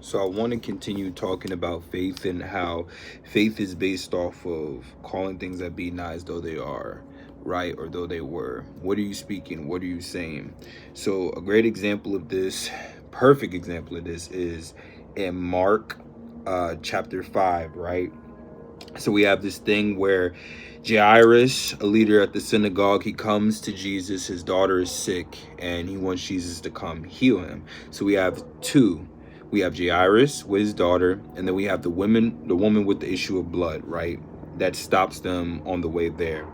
So I want to continue talking about faith and how faith is based off of calling things that be not as though they are, right? Or though they were. What are you speaking? What are you saying? So a great example of this, perfect example of this, is in Mark chapter 5, right? So we have this thing where Jairus, a leader at the synagogue, he comes to Jesus. His daughter is sick, and he wants Jesus to come heal him. So we have two. We have Jairus with his daughter, and then we have the woman with the issue of blood, right? That stops them on the way there.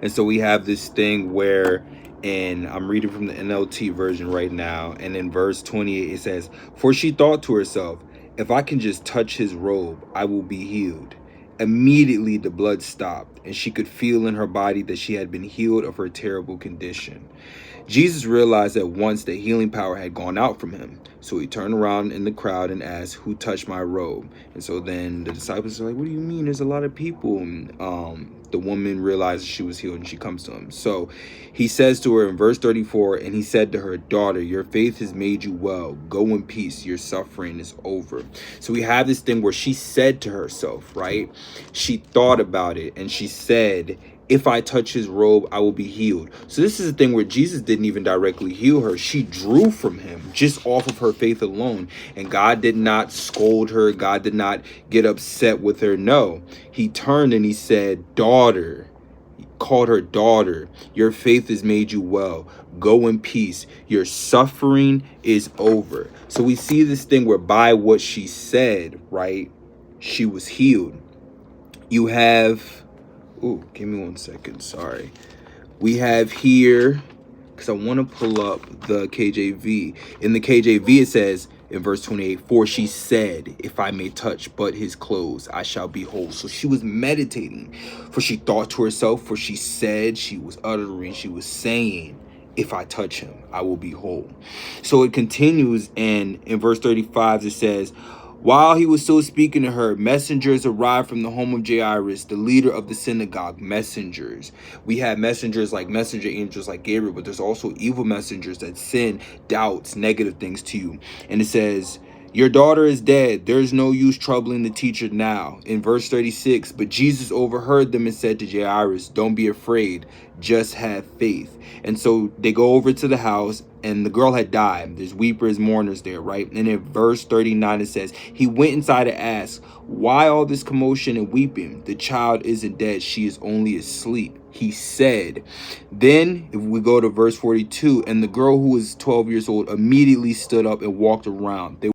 And so we have this thing where, and I'm reading from the NLT version right now, and in verse 28 it says, "For she thought to herself, if I can just touch his robe, I will be healed." Immediately the blood stopped, and she could feel in her body that she had been healed of her terrible condition. Jesus realized at once that healing power had gone out from him. So he turned around in the crowd and asked, "Who touched my robe?" And so then the disciples are like, "What do you mean? There's a lot of people." And the woman realizes she was healed and she comes to him. So he says to her in verse 34, and he said to her, "Daughter, your faith has made you well. Go in peace. Your suffering is over." So we have this thing where she said to herself, right? She thought about it and she said, if I touch his robe, I will be healed. So this is the thing where Jesus didn't even directly heal her. She drew from him just off of her faith alone. And God did not scold her. God did not get upset with her. No, he turned and he said, "Daughter," he called her daughter. "Your faith has made you well. Go in peace. Your suffering is over." So we see this thing where by what she said, right, she was healed. You have, oh, give me 1 second. Sorry. We have here, because I want to pull up the KJV. In the KJV, it says in verse 28, "For she said, if I may touch but his clothes, I shall be whole." So she was meditating. For she thought to herself, for she said, she was uttering, she was saying, if I touch him, I will be whole. So it continues, and in verse 35, it says, while he was still speaking to her, messengers arrived from the home of Jairus, the leader of the synagogue. Messengers. We have messengers like messenger angels like Gabriel, but there's also evil messengers that send doubts, negative things to you. And it says, your daughter is dead. There's no use troubling the teacher now. In verse 36, but Jesus overheard them and said to Jairus, don't be afraid, just have faith. And so they go over to the house, and the girl had died. There's weepers, mourners there, right? And in verse 39, it says, he went inside and asked, why all this commotion and weeping? The child isn't dead. She is only asleep, he said. Then if we go to verse 42, and the girl who was 12 years old immediately stood up and walked around. They